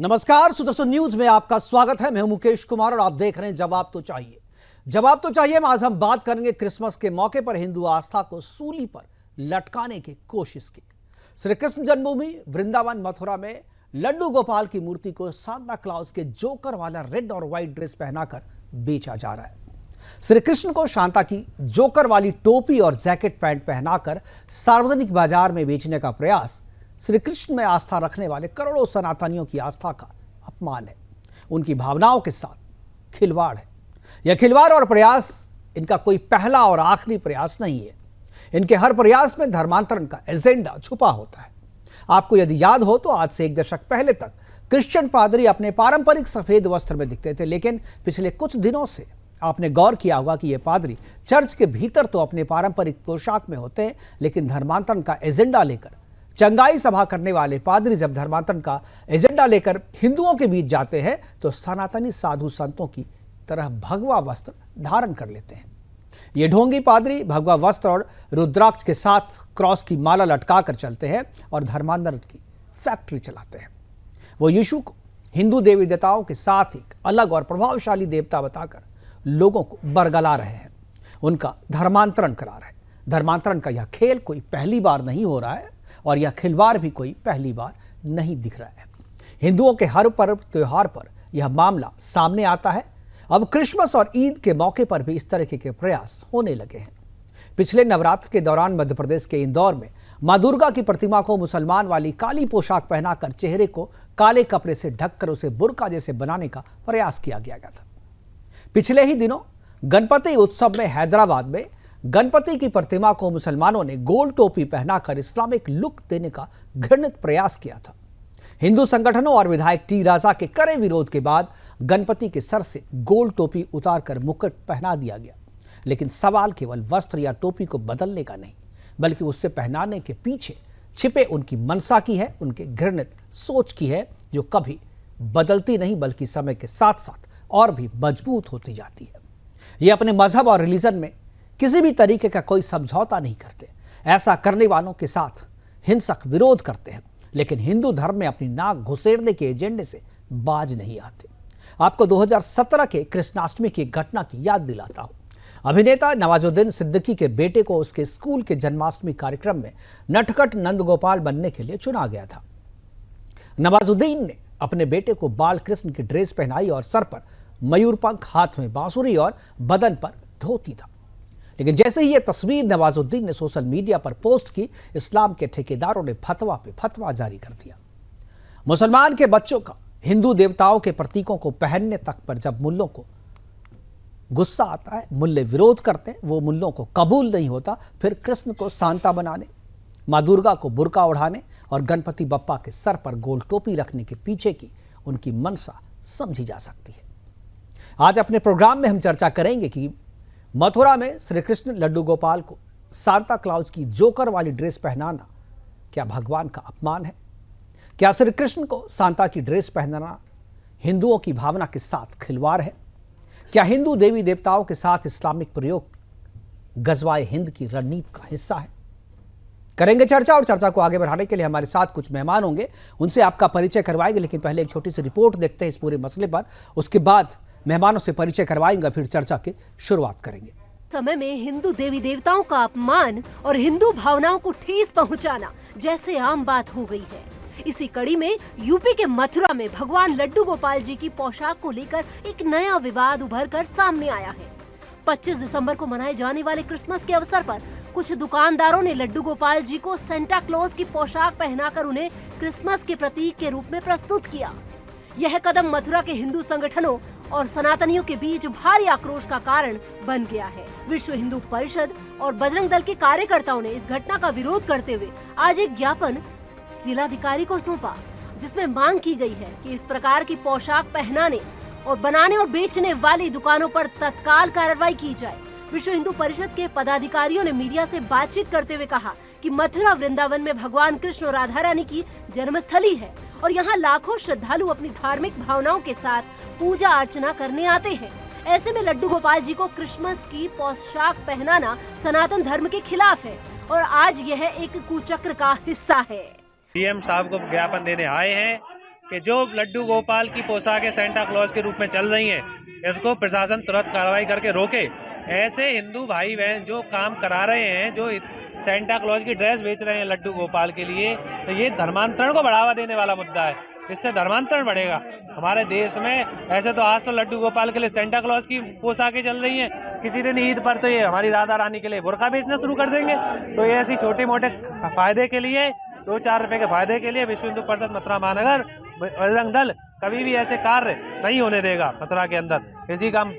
नमस्कार, सुदर्शन न्यूज में आपका स्वागत है। मैं हूं मुकेश कुमार और आप देख रहे हैं जवाब तो चाहिए। जवाब तो चाहिए में आज हम बात करेंगे क्रिसमस के मौके पर हिंदू आस्था को सूली पर लटकाने की कोशिश की। श्री कृष्ण जन्मभूमि वृंदावन मथुरा में लड्डू गोपाल की मूर्ति को सांता क्लॉज के जोकर वाला रेड और व्हाइट ड्रेस पहनाकर बेचा जा रहा है। श्री कृष्ण को शांता की जोकर वाली टोपी और जैकेट पैंट पहनाकर सार्वजनिक बाजार में बेचने का प्रयास श्री कृष्ण में आस्था रखने वाले करोड़ों सनातनियों की आस्था का अपमान है, उनकी भावनाओं के साथ खिलवाड़ है। यह खिलवाड़ और प्रयास इनका कोई पहला और आखिरी प्रयास नहीं है। इनके हर प्रयास में धर्मांतरण का एजेंडा छुपा होता है। आपको यदि याद हो तो आज से एक दशक पहले तक क्रिश्चियन पादरी अपने पारंपरिक सफेद वस्त्र में दिखते थे, लेकिन पिछले कुछ दिनों से आपने गौर किया होगा कि ये पादरी चर्च के भीतर तो अपने पारंपरिक पोशाक में होते हैं, लेकिन धर्मांतरण का एजेंडा लेकर चंगाई सभा करने वाले पादरी जब धर्मांतरण का एजेंडा लेकर हिंदुओं के बीच जाते हैं तो सनातनी साधु संतों की तरह भगवा वस्त्र धारण कर लेते हैं। ये ढोंगी पादरी भगवा वस्त्र और रुद्राक्ष के साथ क्रॉस की माला लटकाकर चलते हैं और धर्मांतरण की फैक्ट्री चलाते हैं। वो यीशु को हिंदू देवी देवताओं के साथ एक अलग और प्रभावशाली देवता बताकर लोगों को बरगला रहे हैं, उनका धर्मांतरण करा रहे हैं। धर्मांतरण का यह खेल कोई पहली बार नहीं हो रहा है और यह खिलवाड़ भी कोई पहली बार नहीं दिख रहा है। हिंदुओं के हर पर्व त्योहार पर यह मामला सामने आता है। अब क्रिसमस और ईद के मौके पर भी इस तरह के प्रयास होने लगे हैं। पिछले नवरात्र के दौरान मध्य प्रदेश के इंदौर में मां दुर्गा की प्रतिमा को मुसलमान वाली काली पोशाक पहनाकर चेहरे को काले कपड़े से ढककर उसे बुर्का जैसे बनाने का प्रयास किया गया था। पिछले ही दिनों गणपति उत्सव में हैदराबाद में गणपति की प्रतिमा को मुसलमानों ने गोल टोपी पहनाकर इस्लामिक लुक देने का घृणित प्रयास किया था। हिंदू संगठनों और विधायक टी राजा के कड़े विरोध के बाद गणपति के सर से गोल टोपी उतारकर मुकुट पहना दिया गया। लेकिन सवाल केवल वस्त्र या टोपी को बदलने का नहीं, बल्कि उससे पहनाने के पीछे छिपे उनकी मनसा की है, उनके घृणित सोच की है, जो कभी बदलती नहीं बल्कि समय के साथ साथ और भी मजबूत होती जाती है। ये अपने मजहब और रिलीजन में किसी भी तरीके का कोई समझौता नहीं करते। ऐसा करने वालों के साथ हिंसक विरोध करते हैं, लेकिन हिंदू धर्म में अपनी नाक घुसेड़ने के एजेंडे से बाज नहीं आते। आपको 2017 के कृष्णाष्टमी की घटना की याद दिलाता हूं। अभिनेता नवाजुद्दीन सिद्दीकी के बेटे को उसके स्कूल के जन्माष्टमी कार्यक्रम में नटखट नंदगोपाल बनने के लिए चुना गया था। नवाजुद्दीन ने अपने बेटे को बाल कृष्ण की ड्रेस पहनाई और सर पर मयूरपंख, हाथ में बांसुरी और बदन पर धोती था। लेकिन जैसे ही यह तस्वीर नवाजुद्दीन ने सोशल मीडिया पर पोस्ट की, इस्लाम के ठेकेदारों ने फतवा पे फतवा जारी कर दिया। मुसलमान के बच्चों का हिंदू देवताओं के प्रतीकों को पहनने तक पर जब मुल्लों को गुस्सा आता है, मुल्ले विरोध करते हैं, वो मुल्लों को कबूल नहीं होता, फिर कृष्ण को सांता बनाने, मां दुर्गा को बुर्का ओढ़ाने और गणपति बप्पा के सर पर गोल टोपी रखने के पीछे की उनकी मनसा समझी जा सकती है। आज अपने प्रोग्राम में हम चर्चा करेंगे कि मथुरा में श्री कृष्ण लड्डू गोपाल को सांता क्लॉज की जोकर वाली ड्रेस पहनाना क्या भगवान का अपमान है? क्या श्री कृष्ण को सांता की ड्रेस पहनाना हिंदुओं की भावना के साथ खिलवाड़ है? क्या हिंदू देवी देवताओं के साथ इस्लामिक प्रयोग गजवाए हिंद की रणनीति का हिस्सा है? करेंगे चर्चा, और चर्चा को आगे बढ़ाने के लिए हमारे साथ कुछ मेहमान होंगे, उनसे आपका परिचय करवाएंगे। लेकिन पहले एक छोटी सी रिपोर्ट देखते हैं इस पूरे मसले पर, उसके बाद मेहमानों से परिचय करवाएंगे, फिर चर्चा की शुरुआत करेंगे। समय में हिंदू देवी देवताओं का अपमान और हिंदू भावनाओं को ठेस पहुंचाना जैसे आम बात हो गई है। इसी कड़ी में यूपी के मथुरा में भगवान लड्डू गोपाल जी की पोशाक को लेकर एक नया विवाद उभर कर सामने आया है। 25 दिसंबर को मनाए जाने वाले क्रिसमस के अवसर पर कुछ दुकानदारों ने लड्डू गोपाल जी को सेंटा क्लॉज की पोशाक पहनाकर उन्हें क्रिसमस के प्रतीक के रूप में प्रस्तुत किया। यह कदम मथुरा के हिंदू संगठनों और सनातनियों के बीच भारी आक्रोश का कारण बन गया है। विश्व हिंदू परिषद और बजरंग दल के कार्यकर्ताओं ने इस घटना का विरोध करते हुए आज एक ज्ञापन जिलाधिकारी को सौंपा, जिसमें मांग की गई है कि इस प्रकार की पोशाक पहनाने और बनाने और बेचने वाली दुकानों पर तत्काल कार्रवाई की जाए। विश्व हिंदू परिषद के पदाधिकारियों ने मीडिया से बातचीत करते हुए कहा कि मथुरा वृंदावन में भगवान कृष्ण और राधा रानी की जन्मस्थली है और यहाँ लाखों श्रद्धालु अपनी धार्मिक भावनाओं के साथ पूजा अर्चना करने आते हैं। ऐसे में लड्डू गोपाल जी को क्रिसमस की पोशाक पहनाना सनातन धर्म के खिलाफ है और आज यह एक कुचक्र का हिस्सा है। डीएम साहब को ज्ञापन देने आए हैं कि जो लड्डू गोपाल की पोशाकें सेंटा क्लॉज के रूप में चल रही हैं, इसको प्रशासन तुरंत कार्रवाई करके रोके। ऐसे हिंदू भाई बहन जो काम करा रहे हैं, जो सेंटा क्लॉज की ड्रेस बेच रहे हैं लड्डू गोपाल के लिए, तो ये धर्मांतरण को बढ़ावा देने वाला मुद्दा है। इससे धर्मांतरण बढ़ेगा हमारे देश में। ऐसे तो आज तो लड्डू गोपाल के लिए सेंटा क्लॉज की पोशाकें चल रही हैं, किसी दिन ईद पर तो ये हमारी राधा रानी के लिए बुर्का बेचना शुरू कर देंगे। तो ये ऐसी छोटे मोटे फायदे के लिए, 2-4 रुपए के फायदे के लिए विश्व हिंदू परिषद मथुरा महानगर बजरंग दल कभी भी ऐसे कार्य नहीं होने देगा मथुरा के अंदर। इसी का हम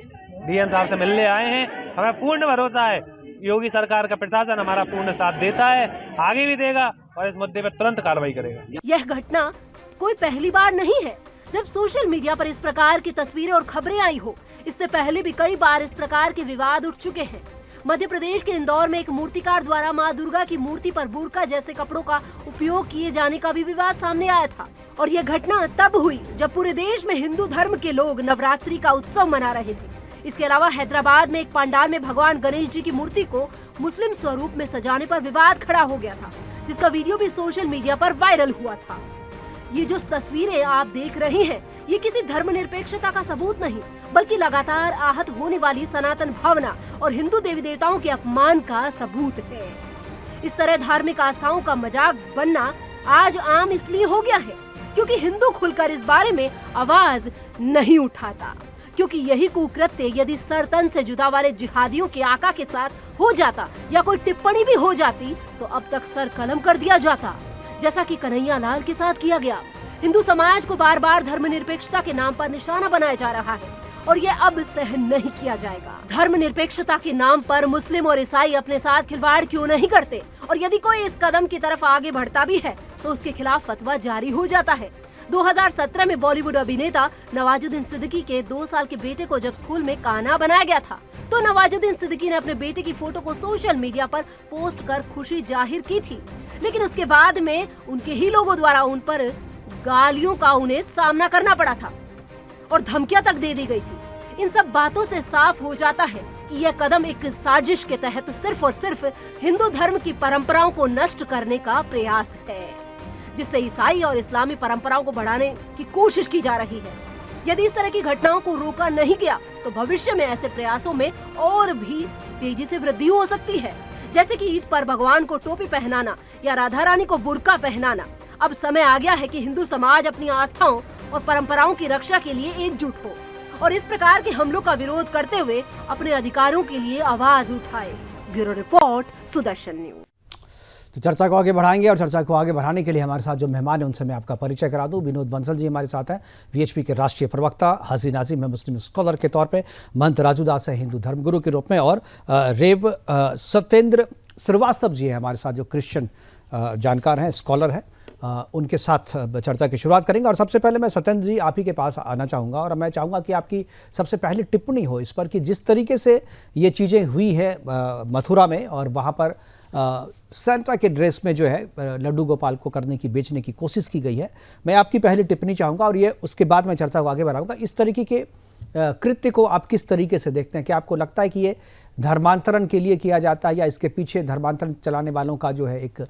डीएम साहब से मिलने आए हैं। हमें पूर्ण भरोसा है योगी सरकार का प्रशासन हमारा पूर्ण साथ देता है, आगे भी देगा और इस मुद्दे पर तुरंत कार्रवाई करेगा। यह घटना कोई पहली बार नहीं है जब सोशल मीडिया पर इस प्रकार की तस्वीरें और खबरें आई हो। इससे पहले भी कई बार इस प्रकार के विवाद उठ चुके हैं। मध्य प्रदेश के इंदौर में एक मूर्तिकार द्वारा मां दुर्गा की मूर्ति पर बुर्का जैसे कपड़ों का उपयोग किए जाने का भी विवाद सामने आया था। और यह घटना तब हुई जब पूरे देश में हिंदू धर्म के लोग नवरात्रि का उत्सव मना रहे थे। इसके अलावा हैदराबाद में एक पंडाल में भगवान गणेश जी की मूर्ति को मुस्लिम स्वरूप में सजाने पर विवाद खड़ा हो गया था, जिसका वीडियो भी सोशल मीडिया पर वायरल हुआ था। ये जो तस्वीरें आप देख रहे हैं, ये किसी धर्मनिरपेक्षता का सबूत नहीं, बल्कि लगातार आहत होने वाली सनातन भावना और हिंदू देवी देवताओं के अपमान का सबूत है। इस तरह धार्मिक आस्थाओं का मजाक बनना आज आम इसलिए हो गया है क्योंकि हिंदू खुलकर इस बारे में आवाज नहीं उठाता। क्योंकि यही कुकृत्य यदि सर तन से जुदा वाले जिहादियों के आका के साथ हो जाता या कोई टिप्पणी भी हो जाती तो अब तक सर कलम कर दिया जाता, जैसा कि कन्हैया लाल के साथ किया गया। हिंदू समाज को बार बार धर्मनिरपेक्षता के नाम पर निशाना बनाया जा रहा है और ये अब सहन नहीं किया जाएगा। धर्मनिरपेक्षता के नाम पर मुस्लिम और ईसाई अपने साथ खिलवाड़ क्यों नहीं करते, और यदि कोई इस कदम की तरफ आगे बढ़ता भी है तो उसके खिलाफ फतवा जारी हो जाता है। 2017 में बॉलीवुड अभिनेता नवाजुद्दीन सिद्दीकी के 2 साल के बेटे को जब स्कूल में कान्हा बनाया गया था तो नवाजुद्दीन सिद्दीकी ने अपने बेटे की फोटो को सोशल मीडिया पर पोस्ट कर खुशी जाहिर की थी, लेकिन उसके बाद में उनके ही लोगों द्वारा उन पर गालियों का उन्हें सामना करना पड़ा था और धमकियां तक दे दी गई थी। इन सब बातों से साफ हो जाता है कि यह कदम एक साजिश के तहत सिर्फ और सिर्फ हिंदू धर्म की परंपराओं को नष्ट करने का प्रयास है, जिससे ईसाई और इस्लामी परंपराओं को बढ़ाने की कोशिश की जा रही है। यदि इस तरह की घटनाओं को रोका नहीं गया तो भविष्य में ऐसे प्रयासों में और भी तेजी से वृद्धि हो सकती है, जैसे कि ईद पर भगवान को टोपी पहनाना या राधा रानी को बुर्का पहनाना। अब समय आ गया है कि हिंदू समाज अपनी आस्थाओं और परंपराओं की रक्षा के लिए एकजुट हो और इस प्रकार के हमलों का विरोध करते हुए अपने अधिकारों के लिए आवाज उठाए। Bureau report, Sudarshan news. तो चर्चा को आगे बढ़ाएंगे और चर्चा को आगे बढ़ाने के लिए हमारे साथ जो मेहमान हैं उनसे मैं आपका परिचय करा दूं। विनोद बंसल जी हमारे साथ हैं, वीएचपी के राष्ट्रीय प्रवक्ता, हसी नाजिम है मुस्लिम स्कॉलर के तौर पे, महंत राजू दास है हिंदू धर्मगुरु के रूप में, और रेव सत्येंद्र श्रीवास्तव जी हैं हमारे साथ जो क्रिश्चियन जानकार हैं, स्कॉलर हैं। उनके साथ चर्चा की शुरुआत करेंगे। और सबसे पहले मैं सत्येंद्र जी आप ही के पास आना चाहूँगा और मैं चाहूँगा कि आपकी सबसे पहले टिप्पणी हो इस पर कि जिस तरीके से ये चीज़ें हुई है मथुरा में और वहाँ पर सेंटा के ड्रेस में जो है लड्डू गोपाल को करने की, बेचने की कोशिश की गई है, मैं आपकी पहली टिप्पणी चाहूँगा और ये उसके बाद मैं चर्चा को आगे बढ़ाऊँगा। इस तरीके के कृत्य को आप किस तरीके से देखते हैं? क्या आपको लगता है कि ये धर्मांतरण के लिए किया जाता है या इसके पीछे धर्मांतरण चलाने वालों का जो है एक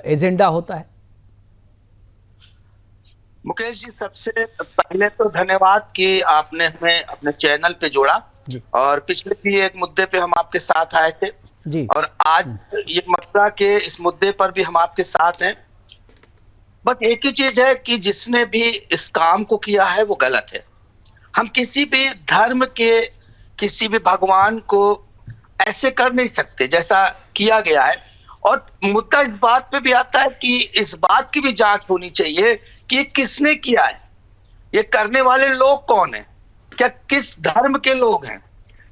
एजेंडा होता है? मुकेश जी, सबसे पहले तो धन्यवाद कि आपने हमें अपने चैनल पे जोड़ा और पिछले भी एक मुद्दे पे हम आपके साथ आए थे जी, और आज ये मथुरा के इस मुद्दे पर भी हम आपके साथ हैं। बस एक ही चीज है कि जिसने भी इस काम को किया है वो गलत है। हम किसी भी धर्म के किसी भी भगवान को ऐसे कर नहीं सकते जैसा किया गया है। और मुद्दा इस बात पे भी आता है कि इस बात की भी जांच होनी चाहिए कि ये किसने किया है, ये करने वाले लोग कौन हैं, क्या किस धर्म के लोग हैं,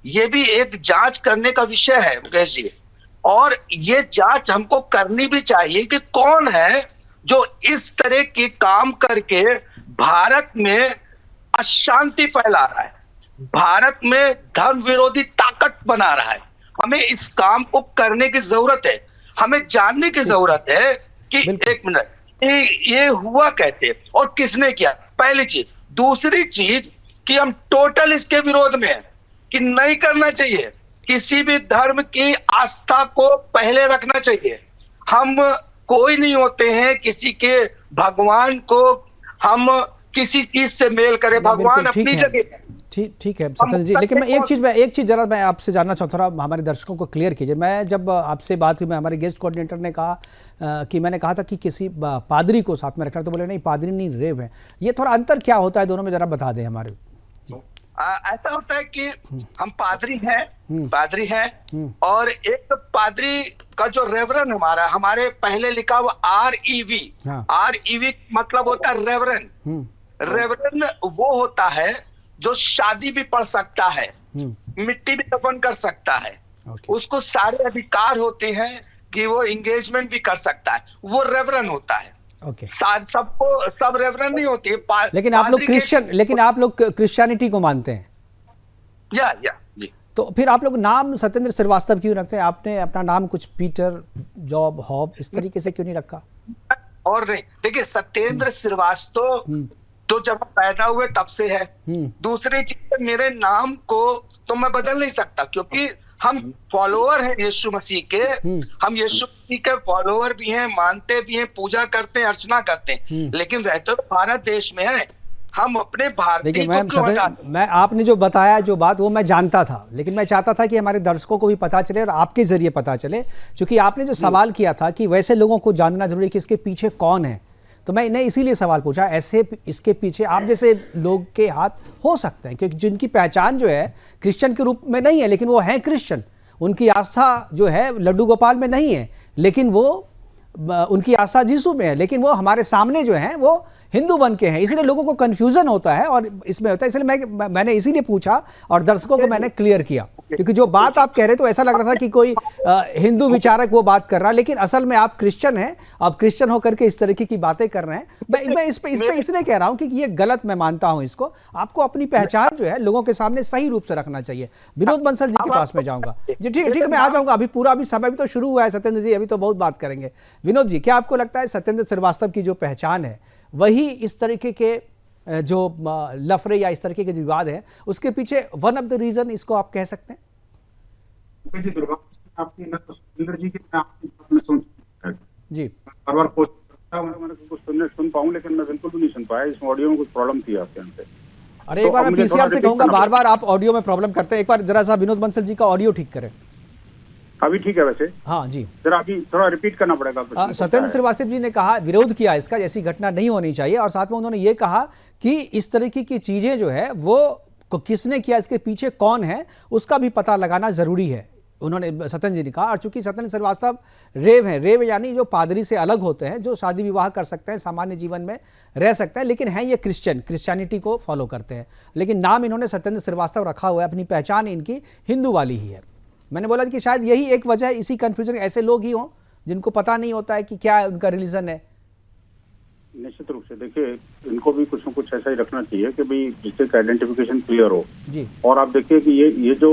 ये भी एक जांच करने का विषय है मुकेश जी। और ये जांच हमको करनी भी चाहिए कि कौन है जो इस तरह के काम करके भारत में अशांति फैला रहा है, भारत में धर्म विरोधी ताकत बना रहा है। हमें इस काम को करने की जरूरत है, हमें जानने की जरूरत है कि एक मिनट ये हुआ कैसे और किसने किया, पहली चीज। दूसरी चीज कि हम टोटल इसके विरोध में हैं कि नहीं करना चाहिए, किसी भी धर्म की आस्था को पहले रखना चाहिए। हम कोई नहीं होते हैं किसी के भगवान को हम किसी चीज से मेल करे। भगवान अपनी जगह है। ठीक है सत्येंद्र जी, लेकिन मैं एक चीज जरा मैं आपसे जानना चाहता था, हमारे दर्शकों को क्लियर कीजिए। मैं जब आपसे बात हुई, मैं हमारे गेस्ट कोऑर्डिनेटर ने कहा कि मैंने कहा था कि किसी पादरी को साथ में रखना, तो बोले नहीं पादरी नहीं रेव है। ये थोड़ा अंतर क्या होता है दोनों में, जरा बता दें हमारे। ऐसा होता है कि हम पादरी हैं और एक पादरी का जो रेवरन हमारे पहले लिखा हुआ REV, REV मतलब होता है रेवरन। रेवरन वो होता है जो शादी भी पढ़ सकता है, मिट्टी भी दफन कर सकता है, उसको सारे अधिकार होते हैं कि वो एंगेजमेंट भी कर सकता है, वो रेवरन होता है। सबको सब रेवरन नहीं होती है। लेकिन आप लोग क्रिश्चियनिटी को मानते हैं। जी। तो फिर आप लोग नाम सत्येंद्र श्रीवास्तव क्यों रखते हैं? आपने अपना नाम कुछ पीटर, जॉब, हॉब इस तरीके से क्यों नहीं रखा? और नहीं, देखिए सत्येंद्र श्रीवास्तव तो जब पैदा हुए तब से है। दूसरी चीज, मेरे नाम को तो मैं बदल नहीं सकता, क्योंकि हम फॉलोअर हैं यीशु मसीह के। हम यीशु मसीह के फॉलोअर भी हैं, मानते भी हैं, पूजा करते हैं, अर्चना करते हैं, लेकिन रहते तो भारत देश में है। हम अपने भारतीय को मैं आपने जो बताया जो बात वो मैं जानता था, लेकिन मैं चाहता था कि हमारे दर्शकों को भी पता चले और आपके जरिए पता चले, क्योंकि आपने जो सवाल किया था कि वैसे लोगों को जानना जरूरी है कि इसके पीछे कौन है, तो मैंने इसीलिए सवाल पूछा। ऐसे इसके पीछे आप जैसे लोग के हाथ हो सकते हैं, क्योंकि जिनकी पहचान जो है क्रिश्चियन के रूप में नहीं है, लेकिन वो हैं क्रिश्चियन। उनकी आस्था जो है लड्डू गोपाल में नहीं है, लेकिन वो उनकी आस्था यीशु में है, लेकिन वो हमारे सामने जो है वो हिंदू बन के हैं। इसलिए लोगों को कंफ्यूजन होता है और इसमें होता है, इसलिए मैंने इसीलिए पूछा और दर्शकों को मैंने क्लियर किया, क्योंकि जो बात आप कह रहे तो ऐसा लग रहा था कि कोई हिंदू विचारक वो बात कर रहा, लेकिन असल में आप क्रिश्चियन हैं। आप क्रिश्चियन होकर के इस तरीके की बातें कर रहे हैं। मैं इस पे इसलिए कह रहा हूं कि ये गलत मैं मानता हूं इसको। आपको अपनी पहचान जो है लोगों के सामने सही रूप से रखना चाहिए। विनोद बंसल जी के पास में जाऊंगा। जी ठीक मैं आ जाऊंगा। अभी समय भी तो शुरू हुआ है सत्येंद्र जी, अभी तो बहुत बात करेंगे। विनोद जी, क्या आपको लगता है सत्येंद्र श्रीवास्तव की जो पहचान है वही इस तरीके के जो लफड़े या इस तरीके के जो विवाद है उसके पीछे वन ऑफ द रीजन इसको आप कह सकते हैं? जी आपकी सुंदर जी की मैं जी बार बार मैंने सुन पाऊं, लेकिन मैं बिल्कुल भी नहीं सुन पाया। इस ऑडियो में कुछ प्रॉब्लम थी आपके यहाँ से। अरे एक बार मैं पीसीआर से कहूंगा, बार बार आप ऑडियो में प्रॉब्लम करते हैं। एक बार जरा सा विनोद बंसल जी का ऑडियो ठीक करें। अभी ठीक है वैसे? हाँ जी, जरा अभी थोड़ा रिपीट करना पड़ेगा। सत्येंद्र श्रीवास्तव जी ने कहा, विरोध किया इसका, ऐसी घटना नहीं होनी चाहिए, और साथ में उन्होंने ये कहा कि इस तरीके की चीजें जो है वो किसने किया, इसके पीछे कौन है, उसका भी पता लगाना जरूरी है, उन्होंने सत्येंद्र जी ने कहा। और चूंकि सत्येंद्र श्रीवास्तव रेव यानी जो पादरी से अलग होते हैं, जो शादी विवाह कर सकते हैं, सामान्य जीवन में रह सकते हैं, लेकिन हैं ये क्रिश्चियनिटी को फॉलो करते हैं, लेकिन नाम इन्होंने सत्येंद्र श्रीवास्तव रखा हुआ है। अपनी पहचान इनकी हिंदू वाली ही है। मैंने बोला कि शायद यही एक वजह है, इसी कंफ्यूजन, ऐसे लोग ही हों जिनको पता नहीं होता है कि क्या उनका रिलीजन है। निश्चित रूप से देखिए, इनको भी कुछ न कुछ ऐसा ही रखना चाहिए कि भाई जिससे आइडेंटिफिकेशन क्लियर हो जी। और आप देखिए कि ये जो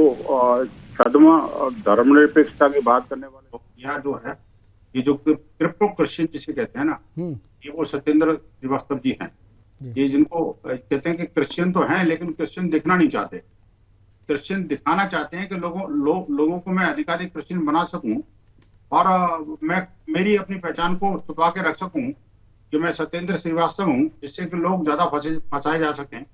धर्मनिरपेक्षता की बात करने वाले यहाँ जो है, ये जो क्रिप्टो क्रिश्चियन जिसे कहते हैं ना, ये वो सत्येंद्र श्रीवास्तव जी हैं। ये जिनको कहते हैं कि क्रिश्चियन तो हैं, लेकिन क्रिश्चियन दिखना नहीं चाहते। क्रिश्चियन दिखाना चाहते हैं कि लोगों को मैं अधिकाधिक क्रिश्चियन बना सकूं और मैं मेरी अपनी पहचान को छुपा के रख सकूं कि मैं सत्येंद्र श्रीवास्तव हूं, जिससे कि लोग ज्यादा फंसाए जा सकें।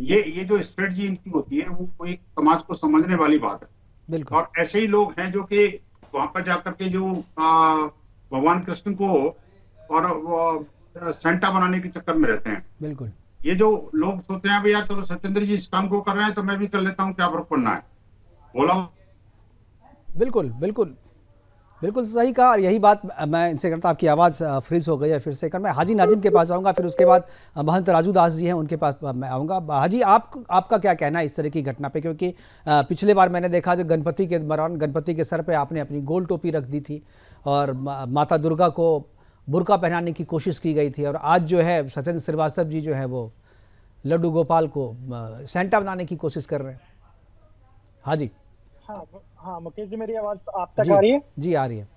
ये जो स्ट्रेटजी इनकी होती है वो एक समाज को समझने वाली बात है। बिल्कुल। और ऐसे ही लोग हैं जो कि वहां पर जाकर के जो भगवान कृष्ण को और सेंटा बनाने के चक्कर में रहते हैं। बिल्कुल। ये जो लोग सोचते हैं भाई यार चलो सत्येंद्र जी इस काम को कर रहे हैं तो मैं भी कर लेता हूँ, क्या फर्क पड़ना है, बोला। बिल्कुल सही कहा। और यही बात मैं इनसे करता, आपकी आवाज़ फ्रीज हो गई है फिर से कर। मैं हाजी नाजिम के पास आऊँगा, फिर उसके बाद महंत राजू दास जी हैं उनके पास मैं आऊँगा। हाजी, आपका क्या कहना है इस तरह की घटना पे? क्योंकि पिछले बार मैंने देखा जो गणपति के दौरान गणपति के सर पे आपने अपनी गोल टोपी रख दी थी और माता दुर्गा को बुर्का पहनाने की कोशिश की गई थी, और आज जो है सत्येंद्र श्रीवास्तव जी जो है वो लड्डू गोपाल को सेंटा बनाने की कोशिश कर रहे हैं। हाजी। हाँ मुकेश जी, मेरी आवाज आप तक आ रही है? जी आ रही है।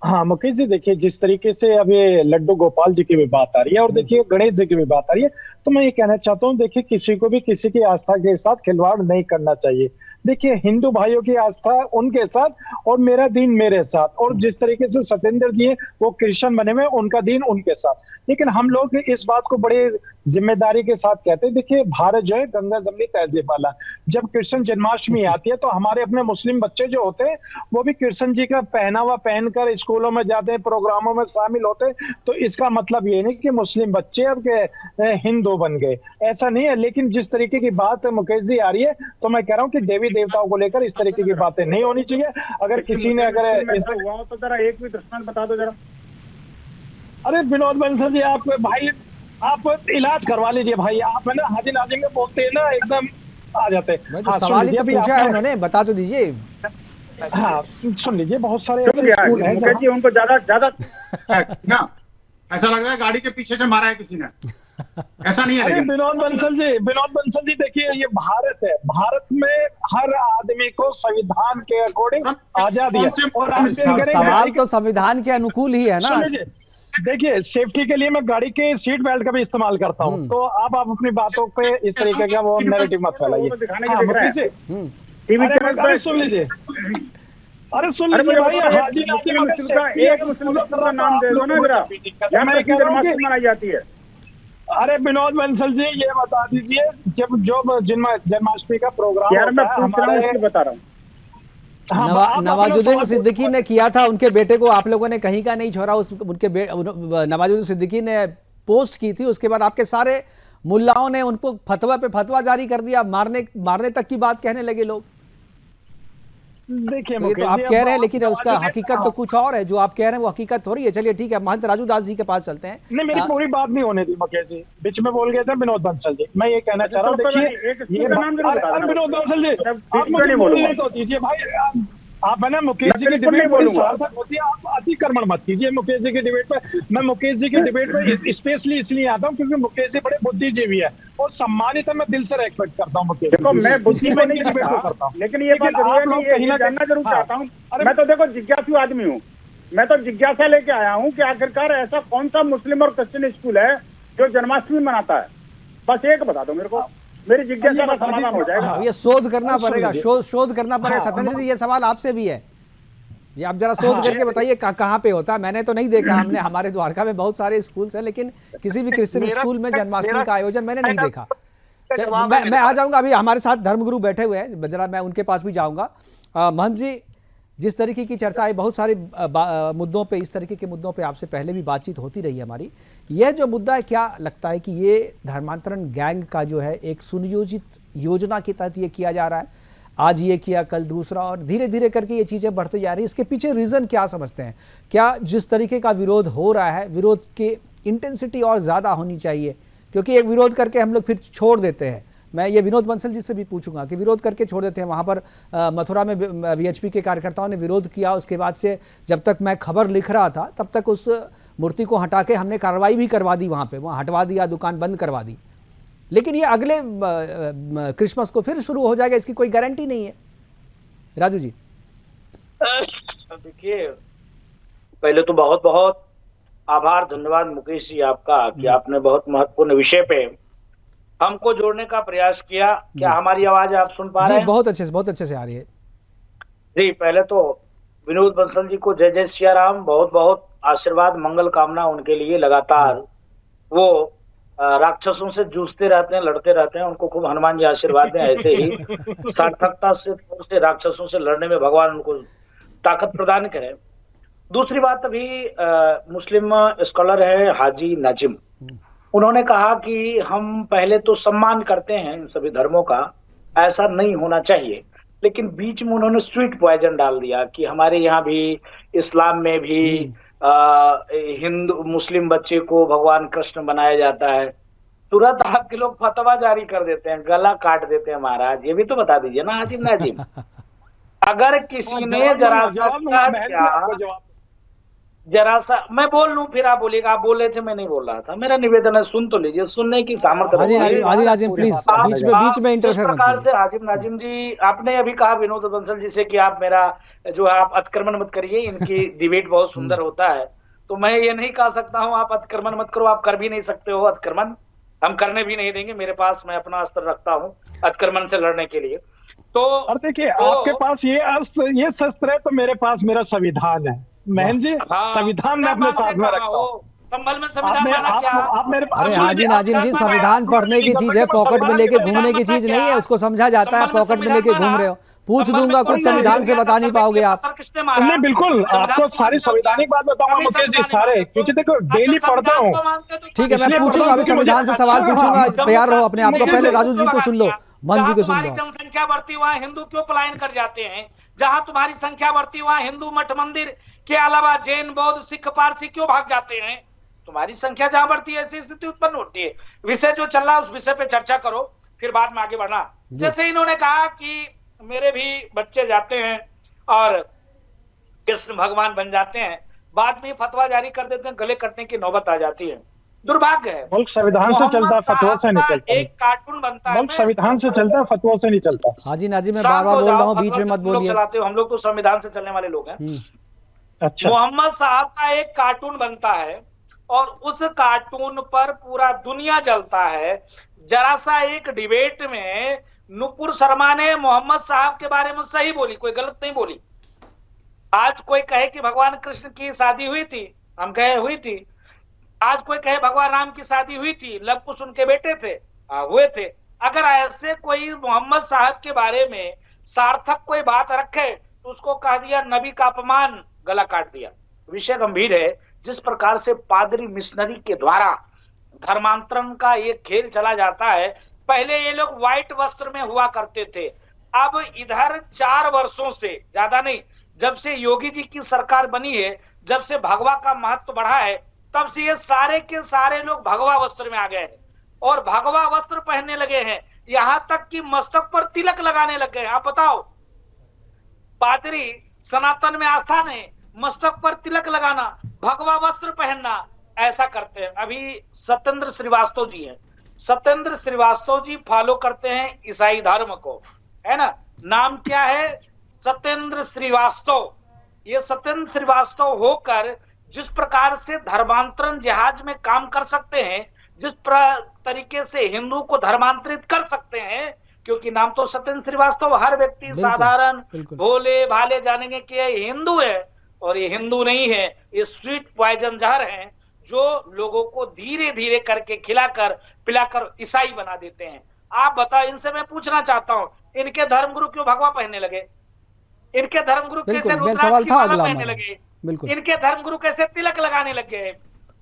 हाँ मुकेश जी, देखिए जिस तरीके से अब ये लड्डू गोपाल जी की भी बात आ रही है और देखिए गणेश जी की भी बात आ रही है, तो मैं ये कहना चाहता हूँ, देखिए किसी को भी किसी की आस्था के साथ खिलवाड़ नहीं करना चाहिए। देखिए हिंदू भाइयों की आस्था उनके साथ और मेरा दीन मेरे साथ, और जिस तरीके से सत्येंद्र जी है वो क्रिश्चियन बने हुए, उनका दीन उनके साथ। लेकिन हम लोग इस बात को बड़े जिम्मेदारी के साथ कहते हैं। देखिए भारत जो है गंगा जमनी तहजीब वाला, जब कृष्ण जन्माष्टमी आती है तो हमारे अपने मुस्लिम बच्चे जो होते हैं वो भी कृष्ण जी का पहनावा पहनकर स्कूलों में जाते हैं, प्रोग्रामों में शामिल होते हैं। तो इसका मतलब ये नहीं कि मुस्लिम बच्चे अब के हिंदू बन गए, ऐसा नहीं है। लेकिन जिस तरीके की बात मुकेश जी आ रही है तो मैं कह रहा हूँ कि देवी देवताओं को लेकर इस तरीके की बातें नहीं होनी चाहिए। अगर किसी ने अगर हुआ तो जरा एक भी दृष्टांत बता दो जरा। अरे विनोद बंसल जी, आप भाई आप इलाज करवा लीजिए भाई, आप है ना हाजी नाजिम में बोलते हैं ना एकदम आ जाते हैं। तो सवाल ही तो पूछा है उन्होंने, बता तो दीजिए। हाँ सुन लीजिए, बहुत सारे ऐसे स्कूल हैं मुकेश जी उनको ज्यादा ना ऐसा लग रहा है गाड़ी के पीछे से मारा है किसी ने, ऐसा नहीं है। अरे विनोद बंसल जी देखिए ये भारत है, भारत में हर आदमी को संविधान के अकॉर्डिंग आजादी है। और सवाल तो संविधान के अनुकूल ही है ना। देखिए सेफ्टी के लिए मैं गाड़ी के सीट बेल्ट का भी इस्तेमाल करता हूँ, तो आप अपनी बातों पे इस तरीके का वो नैरेटिव मत फैलाइए। अरे सुन लीजिए, अरे सुन लीजिए भाई, हाजी नाजिम एक मुस्लिम का नाम दे दो ना मेरा, मैं कह रहा हूँ मनाई जाती है। अरे विनोद बंसल जी ये बता दीजिए, जब जो जन्माष्टमी का प्रोग्राम हमारे बता रहा हूँ, नवाजुद्दीन सिद्दीकी ने किया था, उनके बेटे को आप लोगों ने कहीं का नहीं छोड़ा। नवाजुद्दीन सिद्दीकी ने पोस्ट की थी, उसके बाद आपके सारे मुल्लाओं ने उनको फतवा पे फतवा जारी कर दिया, मारने तक की बात कहने लगे लोग। देखिए तो आप कह रहे हैं, लेकिन उसका हकीकत तो कुछ और है। जो आप कह रहे हैं वो हकीकत हो रही है। चलिए ठीक है, महंत राजू दास जी के पास चलते हैं। नहीं, मेरी पूरी बात नहीं होने दी मुकेश जी, बीच में बोल गए थे विनोद बंसल जी। मैं ये कहना चाह रहा हूँ, देखिए ये विनोद बंसल जी आप मुझे बोलने तो दीजिए भाई। आप है ना मुकेश जी की डिबेट बड़ी सार्थक होती है, आप अतिक्रमण मत कीजिए मुकेश जी की डिबेट पे। मैं मुकेश जी की डिबेट पे स्पेशली इसलिए आता हूँ क्योंकि मुकेश जी बड़े बुद्धिजीवी है और सम्मानित है, मैं दिल से रेस्पेक्ट करता हूँ मुकेश जी। मैं बुद्धि में नहीं डिबेट को करता हूँ, लेकिन ये बात आप लोग कहीं ना जानना जरूर चाहता हूँ। मैं तो देखो जिज्ञासु आदमी हूँ, मैं तो जिज्ञासा लेके आया हूँ कि आखिरकार ऐसा कौन सा मुस्लिम और क्रिश्चियन स्कूल है जो जन्माष्टमी मनाता है, बस एक बता दो मेरे को, मेरी जिज्ञासा का समाधान हो जाएगा। ये शोध करना पड़ेगा, शोध करना पड़ेगा। सत्येंद्र जी ये सवाल आपसे भी है, ये आप जरा शोध करके बताइए कहाँ पे होता है। मैंने तो नहीं देखा, हमने हमारे द्वारका में बहुत सारे स्कूल्स हैं, लेकिन किसी भी क्रिश्चियन स्कूल में जन्माष्टमी का आयोजन मैंने नहीं देखा। मैं आ जाऊंगा, अभी हमारे साथ धर्मगुरु बैठे हुए हैं, जरा मैं उनके पास भी जाऊंगा। महंत जी, जिस तरीके की चर्चा है, बहुत सारे मुद्दों पे, इस तरीके के मुद्दों पे आपसे पहले भी बातचीत होती रही है हमारी। यह जो मुद्दा है, क्या लगता है कि ये धर्मांतरण गैंग का जो है एक सुनियोजित योजना के तहत ये किया जा रहा है? आज ये किया, कल दूसरा, और धीरे धीरे करके ये चीज़ें बढ़ती जा रही है। इसके पीछे रीज़न क्या समझते हैं? क्या जिस तरीके का विरोध हो रहा है, विरोध की इंटेंसिटी और ज़्यादा होनी चाहिए? क्योंकि एक विरोध करके हम लोग फिर छोड़ देते हैं। मैं ये विनोद बंसल जी से भी पूछूंगा कि विरोध करके छोड़ देते हैं। वहाँ पर मथुरा में वीएचपी के कार्यकर्ताओं ने विरोध किया, उसके बाद से जब तक मैं खबर लिख रहा था तब तक उस मूर्ति को हटा के हमने कार्रवाई भी करवा दी, वहाँ हटवा दिया, दुकान बंद करवा दी। लेकिन ये अगले क्रिसमस को फिर शुरू हो जाएगा, इसकी कोई गारंटी नहीं है। राजू जी देखिए, पहले तो बहुत बहुत आभार, धन्यवाद मुकेश जी आपका कि आपने बहुत महत्वपूर्ण विषय पे हमको जोड़ने का प्रयास किया। क्या हमारी आवाज आप सुन पा रहे हैं? बहुत अच्छे से आ रही है जी। पहले तो विनोद बंसल जी को जय जय सिया राम, बहुत बहुत आशीर्वाद, मंगल कामना उनके लिए। लगातार वो राक्षसों से जूझते रहते हैं, लड़ते रहते हैं, उनको खूब हनुमान जी आशीर्वाद दें। ऐसे ही सार्थकता से राक्षसों से लड़ने में भगवान उनको ताकत प्रदान करे। दूसरी बात, अभी मुस्लिम स्कॉलर है हाजी नाजिम, उन्होंने कहा कि हम पहले तो सम्मान करते हैं इन सभी धर्मों का, ऐसा नहीं होना चाहिए, लेकिन बीच में उन्होंने स्वीट पॉइजन डाल दिया कि हमारे यहाँ भी, इस्लाम में भी हिंदू मुस्लिम बच्चे को भगवान कृष्ण बनाया जाता है। तुरंत आपके लोग फतवा जारी कर देते हैं, गला काट देते हैं। महाराज ये भी तो बता दीजिए ना हाजी नाजिम, अगर किसी ने जरा सा मैं बोल लूं फिर आप बोलिएगा। आप बोल रहे थे, मैं नहीं बोल रहा था। मेरा निवेदन है, सुन तो लीजिए, सुनने की सामर्थ्य। बीच में इंटरफेयर मत प्रकार से हाजिम नाजिम जी, आपने अभी कहा विनोद बंसल जी से कि आप मेरा जो है आप अतिक्रमण मत करिए, इनकी डिबेट बहुत सुंदर होता है। तो मैं ये नहीं कह सकता हूँ आप अतिक्रमण मत करो, आप कर भी नहीं सकते हो अतिक्रमण, हम करने भी नहीं देंगे। मेरे पास, मैं अपना अस्त्र रखता हूँ अतिक्रमण से लड़ने के लिए। तो देखिए, आपके पास ये अस्त्र, ये शस्त्र है, तो मेरे पास मेरा संविधान है। महन जी, संविधान में अपने साथ में रखता हूँ। संभल में संविधान माना क्या? आप मेरे अरे हाजी नाजिम जी, संविधान पढ़ने की चीज है, पॉकेट में लेके घूमने की चीज नहीं है, उसको समझा जाता है। पॉकेट में लेके घूम रहे हो, पूछ दूंगा कुछ संविधान से बता नहीं पाओगे आप। नहीं, बिल्कुल आपको सारी संवैधानिक बात बताऊंगा मुकेश जी सारे, क्योंकि देखो डेली पढ़ता हूँ। ठीक है, मैं पूछूंगा, अभी संविधान से सवाल पूछूंगा, तैयार रहो अपने आप को। पहले राजू जी को सुन लो, मन जी को सुन लो। जनसंख्या बढ़ती वहाँ हिंदू क्यों पलायन कर जाते हैं? जहां तुम्हारी संख्या बढ़ती वहाँ हिंदू मठ मंदिर के अलावा जैन, बौद्ध, सिख, पारसी क्यों भाग जाते हैं? तुम्हारी संख्या जहां बढ़ती है ऐसी स्थिति उत्पन्न होती है। विषय जो चल रहा है उस विषय पे चर्चा करो, फिर बाद में आगे बढ़ना। जैसे इन्होंने कहा कि मेरे भी बच्चे जाते हैं और कृष्ण भगवान बन जाते हैं, बाद में फतवा जारी कर देते हैं, गले कटने की नौबत आ जाती है। दुर्भाग्य है। मुल्क संविधान से चलता है, फतवा से नहीं चलता। एक कार्टून बनता है, मुल्क संविधान से चलता है, फतवा से नहीं चलता। हाजी नाजिम, मैं बार बार बोल रहा हूँ, बीच में मत बोलिए। चलाते हो, हम लोग तो संविधान से चलने वाले लोग हैं। अच्छा, मोहम्मद साहब का एक कार्टून बनता है और उस कार्टून पर पूरा दुनिया जलता है। जरा सा एक डिबेट में नुपुर शर्मा ने मोहम्मद साहब के बारे में सही बोली, कोई गलत नहीं बोली। आज कोई कहे कि भगवान कृष्ण की शादी हुई थी, हम कहे हुई थी। आज कोई कहे भगवान राम की शादी हुई थी, लव कुश उनके बेटे थे, हुए थे। अगर ऐसे कोई मोहम्मद साहब के बारे में सार्थक कोई बात रखे तो उसको कह दिया नबी का अपमान, गला काट दिया। विषय गंभीर है। जिस प्रकार से पादरी मिशनरी के द्वारा धर्मांतरण का ये खेल चला जाता है। पहले ये लोग व्हाइट वस्त्र में हुआ करते थे, अब इधर 4 वर्षों से ज्यादा नहीं, जब से योगी जी की सरकार बनी है, जब से भगवा का महत्व बढ़ा है, तब से ये सारे के सारे लोग भगवा वस्त्र में आ गए हैं और भगवा वस्त्र पहनने लगे हैं। यहां तक कि मस्तक पर तिलक लगाने लग गए। आप बताओ, पादरी सनातन में आस्था ने मस्तक पर तिलक लगाना, भगवा वस्त्र पहनना, ऐसा करते हैं। अभी सत्येंद्र श्रीवास्तव जी हैं, सत्येंद्र श्रीवास्तव जी फॉलो करते हैं ईसाई धर्म को, है ना। नाम क्या है? सत्येंद्र श्रीवास्तव। ये सत्येंद्र श्रीवास्तव होकर जिस प्रकार से धर्मांतरण जहाज में काम कर सकते हैं, जिस तरीके से हिंदू को धर्मांतरित कर सकते हैं, क्योंकि नाम तो सत्येंद्र श्रीवास्तव, हर व्यक्ति साधारण भोले भाले जानेंगे कि ये हिंदू है, और ये हिंदू नहीं है, ये स्वीट पॉइजन जहर है जो लोगों को धीरे धीरे करके खिलाकर पिलाकर ईसाई बना देते हैं। आप बताओ, इनसे मैं पूछना चाहता हूं, इनके धर्मगुरु क्यों भगवा पहनने लगे? इनके धर्मगुरु कैसे रुद्राक्ष की माला पहनने लगे? इनके धर्मगुरु कैसे तिलक लगाने लगे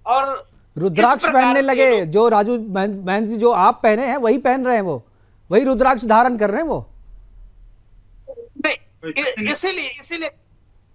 और रुद्राक्ष पहनने लगे? जो राजू महंत जी जो आप पहने हैं वही पहन रहे हैं, वो वही रुद्राक्ष धारण कर रहे हैं वो।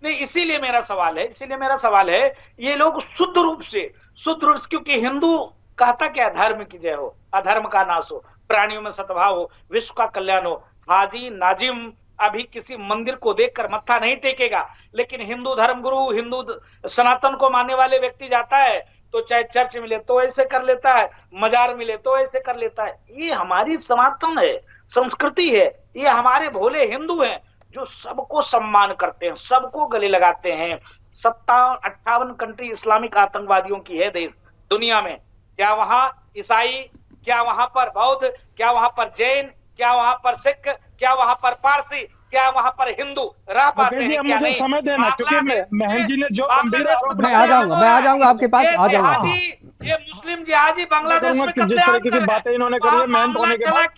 नहीं, इसीलिए मेरा सवाल है, ये लोग शुद्ध रूप से, क्योंकि हिंदू कहता क्या, धर्म की जय हो, अधर्म का नाश हो, प्राणियों में सद्भाव हो, विश्व का कल्याण हो। हाजी नाजिम अभी किसी मंदिर को देखकर मत्था नहीं टेकेगा, लेकिन हिंदू धर्मगुरु, हिंदू सनातन को मानने वाले व्यक्ति जाता है तो चाहे चर्च मिले तो ऐसे कर लेता है, मजार मिले तो ऐसे कर लेता है। ये हमारी सनातन है, संस्कृति है। ये हमारे भोले हिंदू हैं जो सबको सम्मान करते हैं, सबको गले लगाते हैं। 57-58 कंट्री इस्लामिक आतंकवादियों की है देश दुनिया में। क्या वहां ईसाई, क्या वहां पर बौद्ध, क्या वहां पर जैन, क्या वहां पर सिख, क्या वहां पर पारसी, क्या वहां पर हिंदू रह पाते हैं? क्या मुझे नहीं? समय देना, क्योंकि महंत जी ने जो मैं आ जाऊंगा आपके पास, आ जाऊंगा। ये मुस्लिम जिहादी बांग्लादेश में जिस तरीके की बातें इन्होंने करी है महंत होने के बाद,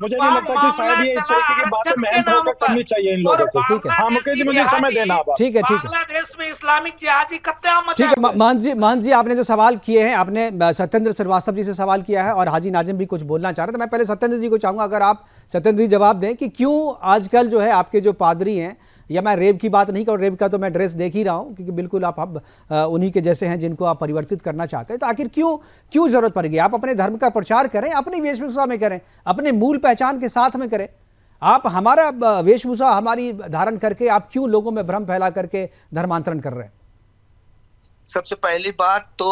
मुझे नहीं लगता कि शायद ये इस तरीके की बातें महंत होकर करनी चाहिए इन लोगों को। ठीक है, हाँ मुकेश जी, मुझे समय देना आप। ठीक है, बांग्लादेश में इस्लामिक जिहादी कत्लेआम। ठीक है, महंत जी आपने जो सवाल किए हैं, आपने सत्येंद्र श्रीवास्तव जी से सवाल किया है और हाजी नाजिम भी कुछ बोलना चाह रहे थे। मैं पहले सत्येंद्र जी को चाहूंगा, अगर आप सत्येंद्र जी जवाब दें कि क्यों आजकल जो है आपके जो पादरी हैं, या मैं रेप की बात नहीं कर, रेप का तो मैं ड्रेस देख ही रहा हूं, क्योंकि बिल्कुल आप उन्हीं के जैसे हैं जिनको आप परिवर्तित करना चाहते हैं, तो आखिर क्यों जरूरत पड़ेगी? आप अपने धर्म का प्रचार करें, अपनी वेशभूषा में करें, अपने मूल पहचान के साथ में करें। आप हमारा वेशभूषा हमारी धारण करके आप क्यों लोगों में भ्रम फैला करके धर्मांतरण कर रहे हैं? सबसे पहली बात तो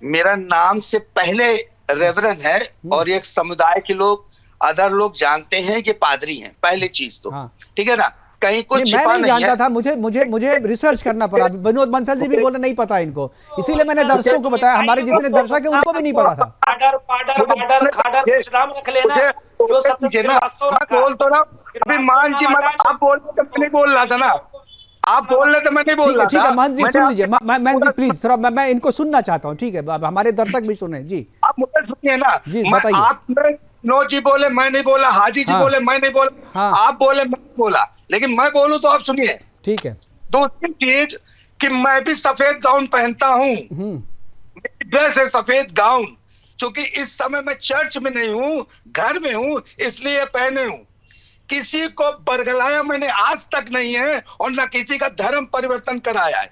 मेरा नाम से पहले रेवरन है और एक समुदाय के लोग, अदर लोग जानते हैं कि पादरी हैं, पहली चीज तो। ठीक है ना, कहीं कुछ मैं नहीं जानता था, मुझे रिसर्च करना पड़ा। विनोद बंसल जी भी बोले नहीं पता इनको, इसीलिए मैंने दर्शकों को बताया, हमारे जितने दर्शक हैं उनको भी नहीं पता था। बोल तो ना, अभी मान जी आप बोल तो नहीं बोल रहा था ना, आप बोल रहे थे, मैं नहीं बोल रहा था। ठीक है महंत जी सुन लीजिए, महंत जी प्लीज थोड़ा मैं इनको सुनना चाहता हूँ, ठीक है हमारे दर्शक भी सुने जी। आप मुझे सुनिए ना जी बताइए। आपने नो जी बोले मैं नहीं बोला, हाजी जी बोले मैं नहीं बोला, आप बोले मैं नहीं बोला, लेकिन मैं बोलूं तो आप सुनिए। ठीक है। दूसरी चीज कि मैं भी सफेद गाउन पहनता हूँ, मेरी ड्रेस है सफेद गाउन, क्योंकि इस समय मैं चर्च में नहीं हूँ, घर में हूँ, इसलिए पहने हूँ। किसी को बरगलाया मैंने आज तक नहीं है, और न किसी का धर्म परिवर्तन कराया है,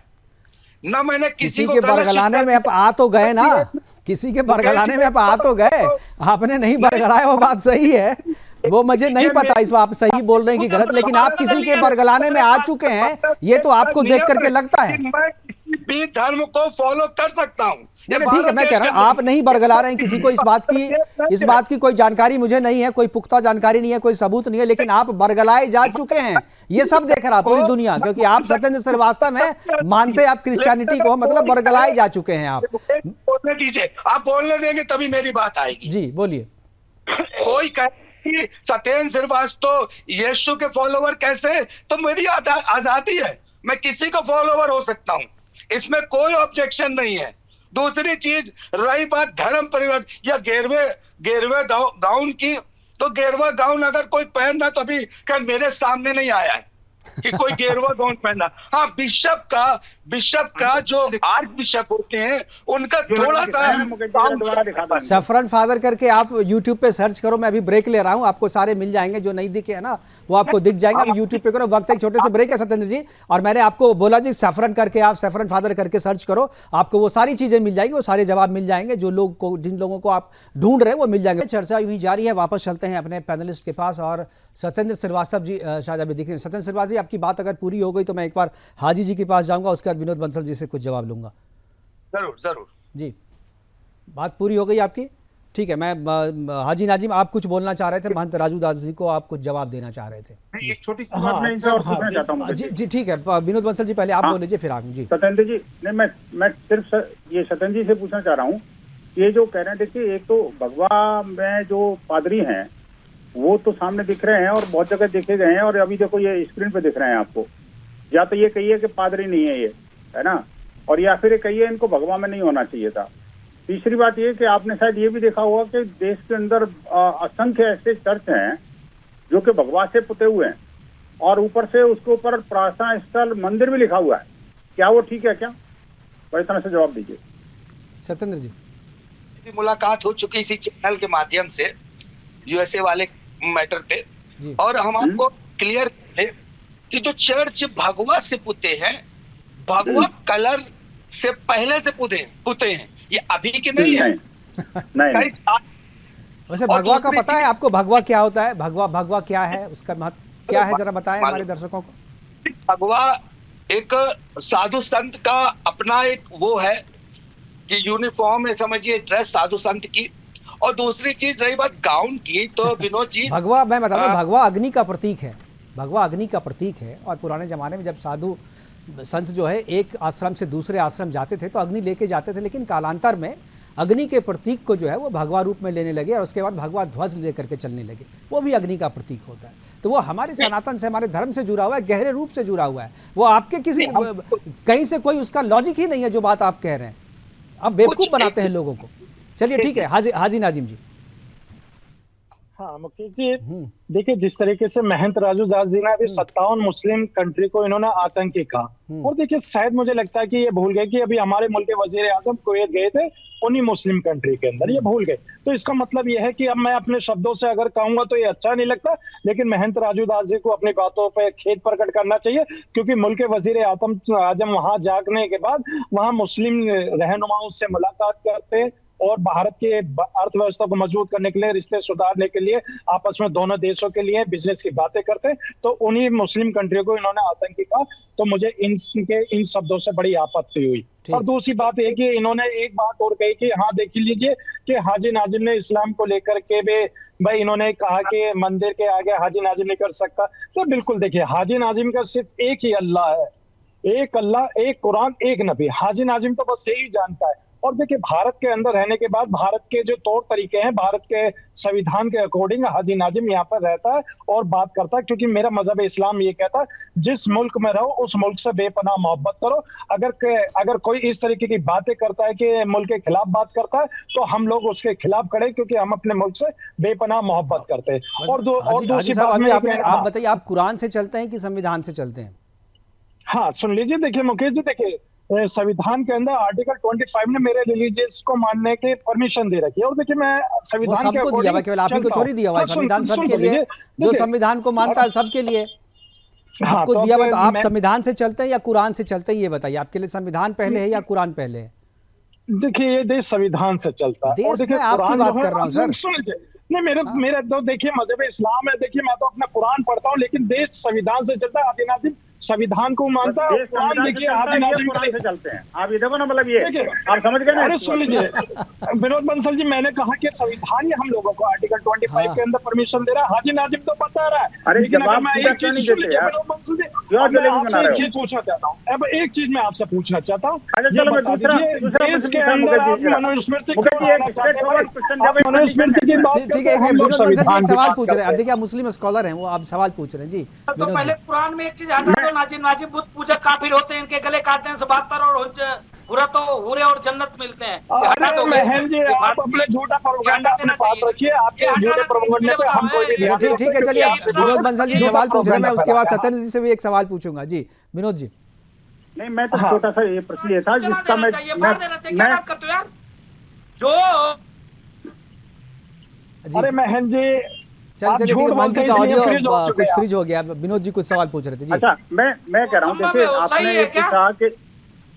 न मैंने किसी को के बरगलाने में आप आ तो गए ना, किसी के बरगलाने में आप आ तो गए, आपने नहीं बरगलाया वो बात सही है, वो मुझे नहीं पता इस बात आप सही बोल रहे हैं कि गलत, लेकिन आप किसी के बरगलाने में आ चुके हैं, ये तो आपको देख करके लगता है। मैं किसी भी धर्म को फॉलो कर सकता हूँ। नहीं ठीक है, मैं कह रहा हूं आप नहीं बरगला रहे हैं किसी को, इस बात की कोई जानकारी मुझे नहीं है, कोई पुख्ता जानकारी नहीं है, कोई सबूत नहीं है, लेकिन आप बरगलाए जा चुके हैं, ये सब देख रहा पूरी दुनिया, क्योंकि आप सत्येंद्र श्रीवास्तव में मानते आप क्रिश्चियनिटी को, मतलब बरगलाए जा चुके हैं आप। बोलने दीजिए, आप बोलने देंगे तभी मेरी बात आएगी। जी बोलिए। कोई कहे सत्येंद्र श्रीवास्तव यीशु के फॉलोवर कैसे, तो मेरी आजादी है, मैं किसी का फॉलोवर हो सकता हूँ, इसमें कोई ऑब्जेक्शन नहीं है। दूसरी चीज रही बात धर्म परिवर्तन या गेरवे गाउन की, तो गेरवा गाउन अगर कोई पहनना तो अभी क्या मेरे सामने नहीं आया है कि कोई गेरवा गाउन पहनना। हाँ बिशप का जो आर्च बिशप होते हैं उनका थोड़ा सा सफरन फादर करके आप YouTube पे सर्च करो, मैं अभी ब्रेक ले रहा हूं, आपको सारे मिल जाएंगे, जो नहीं दिखे है ना वो आपको दिख जाएंगे। अभी YouTube पे करो, वक्त एक छोटे से ब्रेक है सत्येंद्र जी, और मैंने आपको बोला जी सफरन करके आप सफरन फादर करके सर्च करो, आपको वो सारी चीजें मिल जाएंगी, वो सारे जवाब मिल जाएंगे, जो लोग को जिन लोगों को आप ढूंढ रहे हैं वो मिल जाएंगे। चर्चा यूं ही जारी है, वापस चलते हैं अपने पैनलिस्ट के पास, और सत्येंद्र श्रीवास्तव जी शायद अभी दिख रहे हैं। सत्येंद्र श्रीवास्तव जी आपकी बात अगर पूरी हो गई तो मैं एक बार हाजी जी के पास जाऊंगा, उसके बाद विनोद बंसल जी से कुछ जवाब लूंगा। जरूर जी, बात पूरी हो गई आपकी? ठीक है, मैं हाजी नाजिम आप कुछ बोलना चाह रहे थे, महंत राजू दास जी को आप कुछ जवाब देना चाह रहे थे। एक छोटी सी बात मैं इनसे और पूछना चाहता हूं। जी ठीक है, विनोद बंसल जी पहले आप बोल लीजिए फिर आप। जी सत्येंद्र जी, नहीं मैं सिर्फ ये सत्येंद्र जी से पूछना चाह रहा हूँ, ये जो कह रहे हैं, देखिए एक तो भगवा में जो पादरी हैं वो तो सामने दिख रहे हैं और बहुत जगह देखे गए हैं, और अभी देखो ये स्क्रीन पे दिख रहे हैं आपको, या तो ये कहिए कि पादरी नहीं है ये, है ना, और या फिर ये कहिए इनको भगवा में नहीं होना चाहिए था। तीसरी बात ये कि आपने शायद ये भी देखा होगा कि देश के अंदर असंख्य ऐसे चर्च हैं जो कि भगवा से पुते हुए हैं, और ऊपर से उसके ऊपर प्रार्थना स्थल मंदिर भी लिखा हुआ है, क्या वो ठीक है क्या? बड़ी तरह से जवाब दीजिए सत्येंद्र जी। मुलाकात हो चुकी इसी चैनल के माध्यम से यूएसए वाले मैटर पे, और हम आपको क्लियर करें कि जो चर्च भगवा से पुते हैं, भगवा कलर से पहले से पुते हैं, ये अभी के नहीं है। वैसे भगवा का पता है आपको, भगवा क्या होता है? भगवा क्या है, उसका महत्व क्या है, जरा बताएं हमारे दर्शकों को। भगवा एक साधु संत का अपना एक वो है कि यूनिफॉर्म है, समझिए ड्रेस साधु संत की। और दूसरी चीज रही बात गाउन की, तो विनोद जी भगवा मैं बता दूं, भगवा अग्नि का प्रतीक है, भगवा अग्नि का प्रतीक है, और पुराने जमाने में जब साधु संत जो है एक आश्रम से दूसरे आश्रम जाते थे तो अग्नि लेके जाते थे, लेकिन कालांतर में अग्नि के प्रतीक को जो है वो भगवा रूप में लेने लगे, और उसके बाद भगवा ध्वज लेकर के चलने लगे, वो भी अग्नि का प्रतीक होता है। तो वो हमारे सनातन से, हमारे धर्म से जुड़ा हुआ है, गहरे रूप से जुड़ा हुआ है, वो आपके किसी कहीं से कोई उसका लॉजिक ही नहीं है जो बात आप कह रहे हैं, आप बेवकूफ बनाते हैं लोगों को। चलिए ठीक है, हाजी नाजिम जी। हाँ मुकेश जी, देखिए जिस तरीके से महंत राजू दास जी ने अभी 57 मुस्लिम कंट्री को इन्होंने आतंकी कहा, और देखिए शायद मुझे लगता है कि ये भूल गए कि अभी हमारे मुल्क के वजीर आजम कुवैत गए थे उन्हीं मुस्लिम कंट्री के अंदर, ये भूल गए। तो इसका मतलब ये है कि अब मैं अपने शब्दों से अगर कहूंगा तो ये अच्छा नहीं लगता, लेकिन महंत राजू दास जी को अपनी बातों पर खेद प्रकट करना चाहिए, क्योंकि मुल्क के वजीर आजम वहां जाने के बाद वहां मुस्लिम रहनुमाओं से मुलाकात करते और भारत के अर्थव्यवस्था को मजबूत करने के लिए, रिश्ते सुधारने के लिए, आपस में दोनों देशों के लिए बिजनेस की बातें करते, तो उन्हीं मुस्लिम कंट्री को इन्होंने आतंकी कहा, तो मुझे इन शब्दों से बड़ी आपत्ति हुई। और दूसरी बात है कि इन्होंने एक बात और कही कि हाँ देख लीजिए कि हाजी नाजिम ने इस्लाम को लेकर के भी भाई इन्होंने कहा कि मंदिर के आगे हाजी नाजिम नहीं कर सकता। तो बिल्कुल देखिए, हाजी नाजिम का सिर्फ एक ही अल्लाह है, एक अल्लाह, एक कुरान, एक नबी। हाजी नाजिम तो बस यही जानता है, और देखिए भारत के अंदर रहने के बाद भारत के जो तौर तरीके हैं, भारत के संविधान के अकॉर्डिंग हाजी नाजिम यहाँ पर रहता है और बात करता है, क्योंकि मेरा मजहब इस्लाम ये कहता है जिस मुल्क में रहो उस मुल्क से बेपनाह मोहब्बत करो। अगर कोई इस तरीके की बातें करता है कि मुल्क के खिलाफ बात करता है तो हम लोग उसके खिलाफ खड़े, क्योंकि हम अपने मुल्क से बेपनाह मोहब्बत करते हैं। और दूसरी बात, आप बताइए, आप कुरान से चलते हैं कि संविधान से चलते हैं? हाँ सुन लीजिए, देखिए मुकेश जी, देखिए संविधान के अंदर आर्टिकल 25 ने मेरे रिलीजियस को मानने की परमिशन दे रखी है। और देखिए मैं संविधान के सबको दिया हुआ, केवल आप ही को थोड़ी दिया हुआ है। संविधान सबके लिए, जो संविधान को मानता है सबके लिए आपको दिया हुआ। तो आप संविधान से चलते हैं या कुरान से चलते हैं, ये बताइए, आपके लिए संविधान पहले है या कुरान पहले है? देखिए ये देश संविधान से चलता है। देश में आपकी बात कर रहा हूँ सर। सुन लीजिए, नहीं मेरे तो देखिए मजहब इस्लाम है, देखिए मैं तो अपना कुरान पढ़ता हूँ, लेकिन देश संविधान से चलता है। हाजी नाजिम संविधान को मानता है, कुरान देखिए हाजी नाजिम कुरान से चलते हैं। आप ये देखो ना, मतलब ये आप समझ गए ना? अरे सुन लीजिए विनोद बंसल जी, मैंने कहा कि संविधान ही हम लोगों को आर्टिकल 25 के अंदर परमिशन दे रहा है। हाजी नाजिम तो बता रहा है, लेकिन अगर मैं एक चीज सुन लीजिए विनोद बंसल जी, मैं आपसे एक चीज पूछना चाहता हूँ। अब एक चीज मैं आपसे पूछना चाहता हूँ, देश के अंदर आप मनुस्मृति की बात, ठीक है, सवाल पूछ रहे हैं। अब देखिए आप मुस्लिम स्कॉलर हैं, वो आप सवाल पूछ रहे हैं जी। तो पहले कुरान में एक चीज हटा दो, नाजिम बुत पूजक काफिर होते हैं, इनके गले काटने से 72 और हुरे और जन्नत मिलते हैं। महन जी आप अपने झूठा प्रोपेगेंडा अपने पास रखिए, आपके झूठे प्रोपेगेंडा पे हम कोई भी। ठीक है, चलिए विनोद बंसल जी सवाल पूछ रहे हैं, मैं उसके बाद सत्येंद्र जी से भी एक सवाल पूछूंगा। जी विनोद जी। नहीं, मैं तो छोटा सा ये प्रश्न ये था जिसका मैं जो अरे महन जी चलिए मंच का ऑडियो कुछ फ्रीज हो गया। विनोद जी कुछ सवाल पूछ रहे थे जी। अच्छा, मैं कह रहा हूँ, देखिए आपने ये कहा कि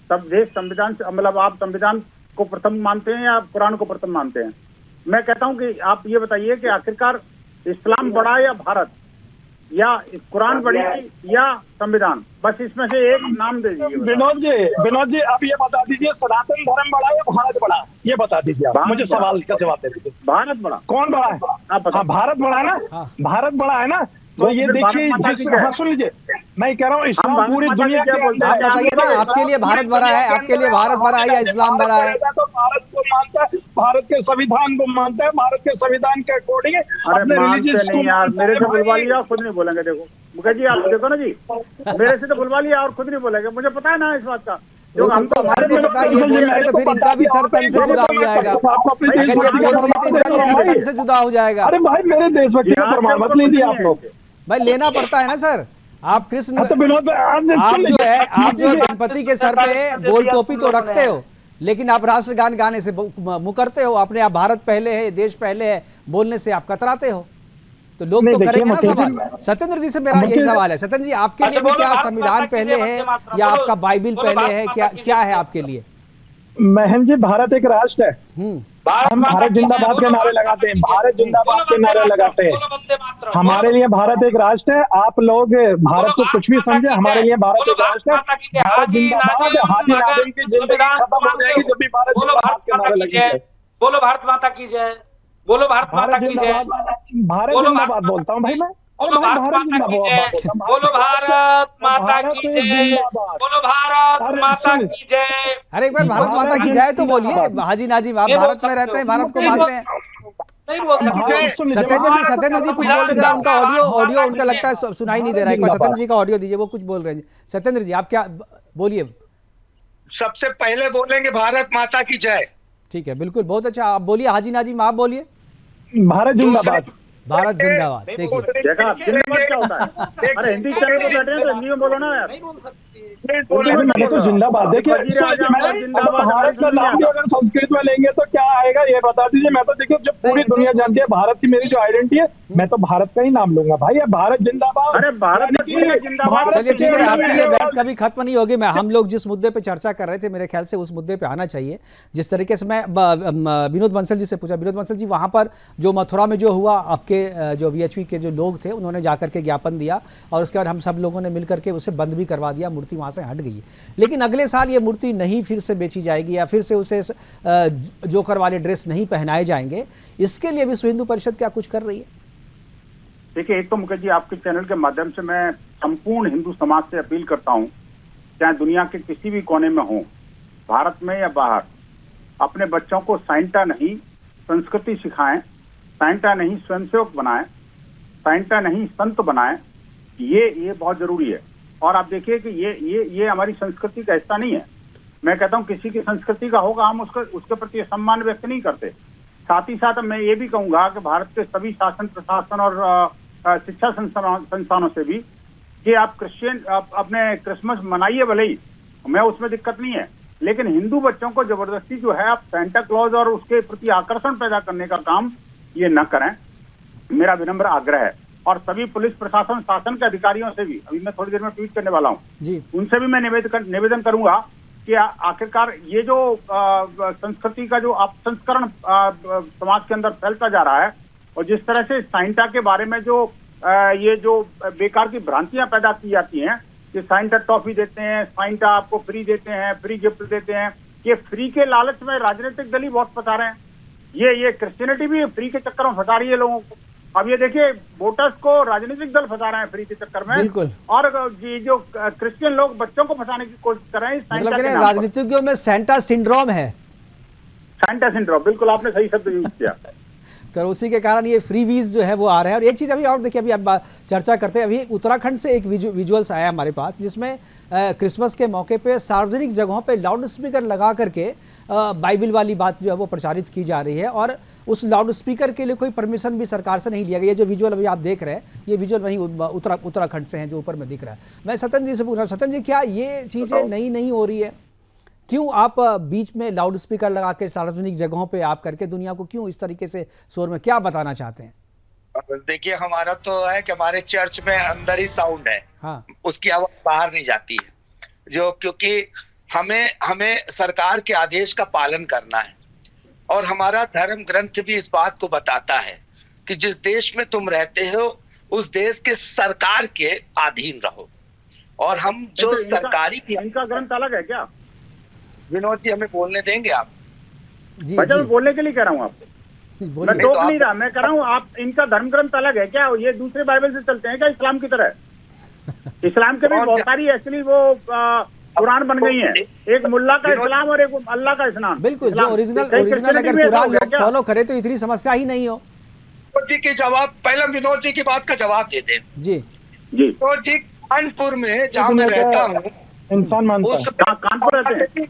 सब देश संविधान से, मतलब आप संविधान को प्रथम मानते हैं या कुरान को प्रथम मानते हैं? मैं कहता हूँ कि आप ये बताइए कि आखिरकार इस्लाम बड़ा या भारत, या कुरान बड़ी या संविधान? बस इसमें से एक नाम दे दीजिए। विनोद जी आप ये बता दीजिए, सनातन धर्म बड़ा या भारत बड़ा, ये बता दीजिए आप मुझे। सवाल का जवाब दे दीजिए। भारत बड़ा। कौन बड़ा है? हाँ भारत बड़ा है ना, भारत बड़ा है ना। तो ये देखिए जिस, हाँ सुन लीजिए, मैं कह रहा हूँ इस्लाम पूरी दुनिया के अंदर, आपके लिए भारत बड़ा है, आपके लिए भारत बड़ा है या इस्लाम बड़ा है? तो भारत को मानता है, भारत के संविधान को मानता है, भारत के संविधान के अकॉर्डिंग अपने रिलीजियस को। मेरे से बुलवा लिया, खुद नहीं बोलेंगे। देखो मुकेश जी, आप देखो ना जी, मेरे से तो बुलवा लिया और खुद नहीं बोलेंगे। मुझे पता है ना इस बात का। जो हमको भारत में पता ये बोलेंगे तो फिर इनका भी सर तन से जुदा हो जाएगा। अगर ये बोल दिए तो इनका भी सर तन से जुदा हो जाएगा। अरे भाई मेरे देशभक्ति का प्रमाण मत लीजिए आप लोग। भाई लेना पड़ता है ना सर। आप कृष्ण, आप जो है गणपति के सर पे गोल टोपी तो रखते हो, लेकिन आप राष्ट्रगान गाने से मुकरते हो। अपने आप भारत पहले है, देश पहले है बोलने से आप कतराते हो। तो लोग तो करेंगे ना सवाल। सत्येंद्र जी से मेरा यही सवाल है। सत्येंद्र जी, आपके लिए भी क्या संविधान पहले है या आपका बाइबिल पहले है? क्या है आपके लिए? महन जी, भारत एक राष्ट्र है। हम भारत जिंदाबाद के नारे लगाते हैं, भारत जिंदाबाद के नारे लगाते हैं। हमारे लिए भारत एक राष्ट्र है। आप लोग भारत को कुछ भी समझे, हमारे लिए भारत एक राष्ट्र है। भारत जिंदाबाद। हाजी नाजिम की जिंदगी खत्म हो जाएगी जब भी भारत जिंदाबाद के नारे लगेंगे। बोलो भारत माता की जय, बोलो भारत माता की जय। भारत जिंदाबाद बोलता हूँ भाई मैं। बोलो भारत माता की जय, बोलो भारत माता की जय, बोलो भारत माता की जय। अरे एक बार भारत माता की जय तो बोलिए। हाजी नाजिम, आप भारत में रहते हैं, भारत को मानते हैं। सत्येंद्र जी कुछ बोल रहे हैं, उनका ऑडियो उनका लगता है सुनाई नहीं दे रहा है। एक बार सत्येंद्र जी का ऑडियो दीजिए, वो कुछ बोल रहे हैं। सत्येंद्र जी आप क्या बोलिए। सबसे पहले बोलेंगे भारत माता की जय। ठीक है, बिल्कुल, बहुत अच्छा। आप बोलिए हाजी नाजिम, आप बोलिए। भारत जिंदाबाद। भारत जिंदाबाद। देखिए क्या होता है? अरे हिंदी चैनल पे बैठे हैं तो हिंदी में बोलो ना यार। मैंने तो जिंदाबाद। देखिए भारत का नाम भी अगर संस्कृत में लेंगे तो क्या आएगा ये बता दीजिए। मैं तो देखिए जब पूरी दुनिया जानती है भारत की मेरी जो आइडेंटिटी है, मैं तो भारत का ही नाम लूंगा भाई। भारत जिंदाबाद। अरे भारत जिंदाबाद। चलिए ठीक है, आपकी ये बहस कभी खत्म नहीं होगी। हम लोग जिस मुद्दे पे चर्चा कर रहे थे, मेरे ख्याल से उस मुद्दे पे आना चाहिए। जिस तरीके से मैं विनोद बंसल जी से पूछा, विनोद बंसल जी वहां पर जो मथुरा में जो हुआ, आपके जो VHP के जो लोग थे उन्होंने जाकर के ज्ञापन दिया और उसके बाद हम सब लोगों ने मिलकर के उसे बंद भी करवा दिया, मूर्ति वहां से हट गई। लेकिन अगले साल ये मूर्ति नहीं फिर से बेची जाएगी या फिर से उसे जोकर वाले ड्रेस नहीं पहनाए जाएंगे। इसके लिए विश्व हिंदू परिषद क्या कुछ कर रही है? देखिए, एक तो मुकेश जी आपके चैनल के माध्यम से मैं संपूर्ण हिंदू समाज से अपील करता हूं, चाहे दुनिया के किसी भी कोने में हो, भारत में या बाहर, अपने बच्चों को साइंटा नहीं संस्कृति सिखाएं, साइंटा नहीं स्वयंसेवक बनाएं, साइंटा नहीं संत बनाएं, ये बहुत जरूरी है। और आप देखिए कि ये हमारी संस्कृति का हिस्सा नहीं है। मैं कहता हूं किसी की संस्कृति का होगा, हम उसके प्रति सम्मान व्यक्त नहीं करते। साथ ही साथ मैं ये भी कहूंगा कि भारत के सभी शासन प्रशासन और शिक्षा संस्थानों से भी कि आप अपने क्रिसमस मनाइए भले ही, मैं उसमें दिक्कत नहीं है, लेकिन हिंदू बच्चों को जबरदस्ती जो है आप सेंटा क्लॉज और उसके प्रति आकर्षण पैदा करने का काम ये न करें, मेरा विनम्र आग्रह है। और सभी पुलिस प्रशासन शासन के अधिकारियों से भी, अभी मैं थोड़ी देर में ट्वीट करने वाला हूँ, उनसे भी मैं निवेदन करूंगा कि आखिरकार ये जो संस्कृति का जो अपसंस्करण समाज के अंदर फैलता जा रहा है, और जिस तरह से साइंटा के बारे में जो ये जो बेकार की भ्रांतियां पैदा की जाती हैं कि साइंटा टॉफी देते हैं, साइंटा आपको फ्री देते हैं, फ्री गिफ्ट देते हैं, ये फ्री के लालच में राजनीतिक दल ही बहुत फंसा रहे हैं। ये क्रिश्चियनिटी भी फ्री के चक्कर में फंसा रही है लोगों को। अब ये देखिए वोटर्स को राजनीतिक दल फंसा रहे हैं फ्री के चक्कर में, बिल्कुल। और ये जो क्रिश्चियन लोग बच्चों को फंसाने की कोशिश कर रहे हैं, मतलब कि राजनीतिज्ञों में सेंटा सिंड्रोम है। सेंटा सिंड्रोम, बिल्कुल आपने सही शब्द यूज किया। तो उसी के कारण ये फ्रीवीज जो है वो आ रहे हैं। और एक चीज़ अभी और देखिए, अभी आप चर्चा करते हैं, अभी उत्तराखंड से एक विजुअल्स आया हमारे पास जिसमें क्रिसमस के मौके पे सार्वजनिक जगहों पे लाउड स्पीकर लगा करके बाइबिल वाली बात जो है वो प्रचारित की जा रही है, और उस लाउड स्पीकर के लिए कोई परमिशन भी सरकार से नहीं लिया गया। ये जो विजुअल अभी आप देख रहे हैं, ये विजुअल वहीं उत्तराखंड से हैं जो ऊपर में दिख रहा है। मैं सतन जी से पूछ रहा हूँ, सतन जी क्या ये चीज़ें नई नहीं हो रही है? क्यों आप बीच में लाउड स्पीकर लगा के सार्वजनिक जगहों पे आप करके दुनिया को क्यों इस तरीके से शोर में क्या बताना चाहते हैं? देखिए, हमारा तो है कि हमारे चर्च में अंदर ही साउंड है, हाँ, उसकी आवाज बाहर नहीं जाती है, जो क्योंकि हमें सरकार के आदेश का पालन करना है, और हमारा धर्म ग्रंथ भी इस बात को बताता है कि जिस देश में तुम रहते हो उस देश के सरकार के अधीन रहो। और हम जो सरकारी, इनका ग्रंथ अलग है क्या? विनोद जी, हमें बोलने देंगे आप? जी, मैं बोलने के लिए कह रहा हूँ आपको, मैं टोक नहीं रहा, मैं कह रहा हूँ आप, इनका धर्म ग्रंथ अलग है क्या? ये दूसरे बाइबल से चलते हैं क्या इस्लाम की तरह? इस्लाम के भी बहुत सारी एक्चुअली वो कुरान बन गई है, एक मुल्ला का इस्लाम और एक अल्लाह का इस्लाम। बिल्कुल, जो ओरिजिनल अगर कुरान लोग फॉलो करे तो इतनी समस्या ही नहीं हो। विनोद जी के जवाब, पहले विनोद जी की बात का जवाब देते हैं। जी जी, तो जी कानपुर में जहाँ मैं रहता हूँ, इंसान मानता है, कानपुर रहते हैं।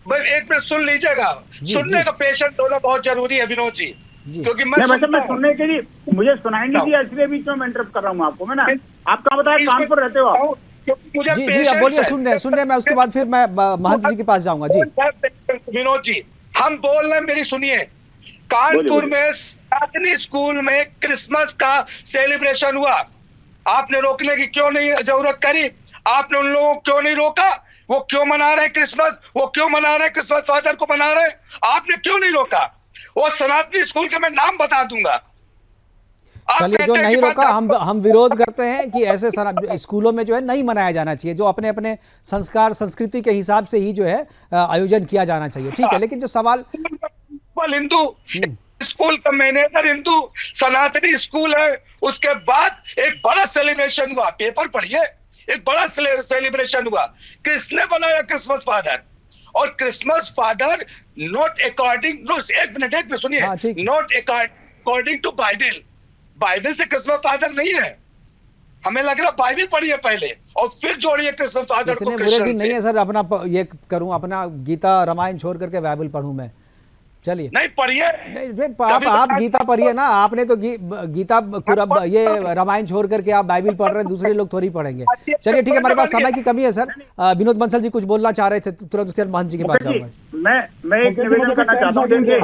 एक मिनट सुन लीजिएगा, सुनने का पेशेंट होना बहुत जरूरी है विनोद जी, क्योंकि मैं सुनने के लिए, मुझे सुनाई नहीं दिया इसलिए बीच में इंटरप्ट कर रहा हूँ आपको। मैं ना आपका बताया कानपुर रहते हो आप? जी जी, आप बोलिए, सुन रहे हैं, मैं उसके बाद फिर मैं महंत जी के पास जाऊंगा। जी विनोद जी, हम बोल रहे हैं, मेरी सुनिए। कानपुर में सनातनी स्कूल में क्रिसमस का सेलिब्रेशन हुआ, आपने रोकने की क्यों नहीं जरूरत करी? आपने उन लोगों को क्यों नहीं रोका? वो क्यों मना रहे हैं क्रिसमस? वो क्यों मना रहे हैं क्रिसमस फादर को मना रहे हैं? आपने क्यों नहीं रोका? वो सनातनी स्कूल का मैं नाम बता दूंगा। चलिए, जो नहीं रोका, हम विरोध करते हैं कि ऐसे स्कूलों में जो है नहीं मनाया जाना चाहिए, जो अपने अपने संस्कार संस्कृति के हिसाब से ही जो है आयोजन किया जाना चाहिए, ठीक है। लेकिन जो सवाल, हिंदू स्कूल का मैनेजर हिंदू सनातनी स्कूल है, उसके बाद एक बड़ा सेलिब्रेशन हुआ, पेपर पढ़िए, एक बड़ा सेलिब्रेशन हुआ। किसने बनाया क्रिसमस फादर? और Christmas father not according, no एक मिनट सुनिए, not according to Bible, Bible से क्रिसमस फादर नहीं है। हमें लग रहा बाइबल पढ़िए पहले और फिर जोड़िए क्रिसमस फादर को। बुरे दिन नहीं है सर अपना ये करूं, अपना गीता रामायण छोड़ करके बाइबल पढ़ूं मैं? चलिए, नहीं पढ़िए, नहीं आप गीता पढ़िए ना, आपने तो गीता ये रामायण छोड़ करके आप बाइबल पढ़ रहे हैं, दूसरे लोग थोड़ी पढ़ेंगे। चलिए ठीक है, हमारे पास समय की कमी है सर। विनोद बंसल जी कुछ बोलना चाह रहे थे, तुरंत उसके महंत जी के पास जाऊंगा। मैं एक निवेदन करना चाहता हूँ। देखिए,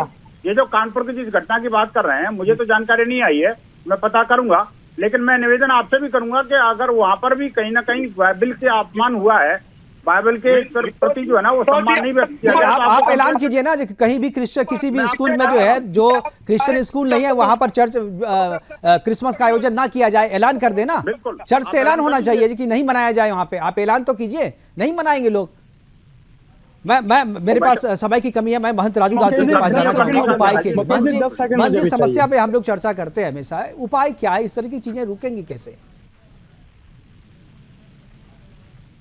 ये जो कानपुर की जिस घटना की बात कर रहे हैं, मुझे तो जानकारी नहीं आई है, मैं पता करूंगा, लेकिन मैं निवेदन आपसे भी करूंगा कि अगर वहां पर भी कहीं ना कहीं बाइबल से अपमान हुआ है, बाइबल के प्रति जो है ना वो सम्मान नहीं व्यक्त किया गया, आप ऐलान कीजिए ना, कहीं भी क्रिश्चियन किसी भी स्कूल में जो है, जो क्रिश्चियन स्कूल नहीं है वहां पर चर्च क्रिसमस का आयोजन ना किया जाए, ऐलान कर देना। चर्च से ऐलान होना चाहिए कि नहीं मनाया जाए वहां पे, आप ऐलान तो कीजिए, नहीं मनाएंगे लोग। मैं मेरे पास समय की कमी है, मैं महंत राजू दास जी के पास जाना चाहूंगा उपाय के लिए। महंत जी, समस्या पे हम लोग चर्चा करते हैं हमेशा, उपाय क्या है? इस तरह की चीजें रुकेंगी कैसे?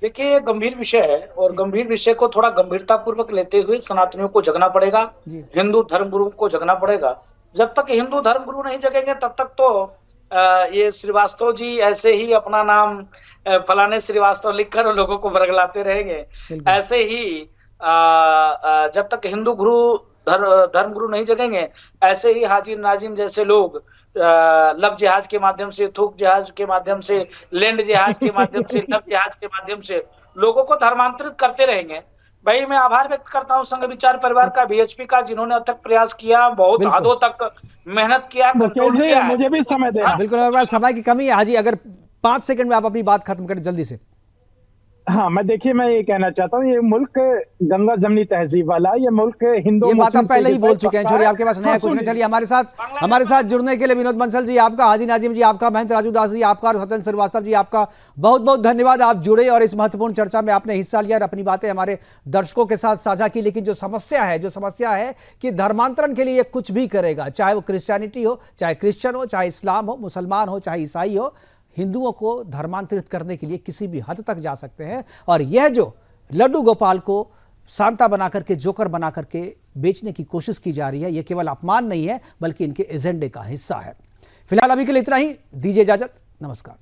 देखिए, ये गंभीर विषय है और गंभीर विषय को थोड़ा गंभीरता पूर्वक लेते हुए सनातनियों को जगना पड़ेगा, हिंदू धर्मगुरुओं को जगना पड़ेगा। जब तक हिंदू धर्मगुरु नहीं जगेंगे तब तक तो ये श्रीवास्तव जी ऐसे ही अपना नाम फलाने श्रीवास्तव लिखकर लोगों को बरगलाते रहेंगे। ऐसे ही जब तक हिंदू गुरु धर्मगुरु नहीं जगेंगे, ऐसे ही हाजी नाजिम जैसे लोग लब जिहाज के माध्यम से, थूक जिहाज के माध्यम से, लैंड जिहाज के माध्यम से, लब जिहाज के माध्यम से लोगों को धर्मांतरित करते रहेंगे। भाई मैं आभार व्यक्त करता हूँ संघ विचार परिवार का, बीएचपी का, जिन्होंने अथक प्रयास किया, बहुत हदों तक मेहनत किया, कंट्रोल किया। मुझे भी समय देना। बिल्कुल, समय की कमी है हाजी, अगर 5 सेकंड में आप अपनी बात खत्म करें जल्दी से। हाँ, मैं ये कहना चाहता हूँ, ये मुल्क गंगा जमनी तहजीब वाला, ये मुल्क हिंदू ये बात आप पहले ही बोल चुके हैं, छोड़िए आपके पास नया कुछ नहीं। चलिए हमारे साथ जुड़ने के लिए विनोद बंसल जी आपका, हाजी नाजिम जी आपका, महेंद्र राजू दास जी आपका और सत्येंद्र श्रीवास्तव जी आपका बहुत बहुत धन्यवाद। आप जुड़े और इस महत्वपूर्ण चर्चा में आपने हिस्सा लिया और अपनी बातें हमारे दर्शकों के साथ साझा की। लेकिन जो समस्या है कि धर्मांतरण के लिए कुछ भी करेगा, चाहे वो क्रिश्चियनिटी हो, चाहे क्रिश्चियन हो, चाहे इस्लाम हो, मुसलमान हो, चाहे ईसाई हो, हिंदुओं को धर्मांतरित करने के लिए किसी भी हद तक जा सकते हैं। और यह जो लड्डू गोपाल को सांता बना करके, जोकर बना करके बेचने की कोशिश की जा रही है, यह केवल अपमान नहीं है बल्कि इनके एजेंडे का हिस्सा है। फिलहाल अभी के लिए इतना ही, दीजिए इजाजत, नमस्कार।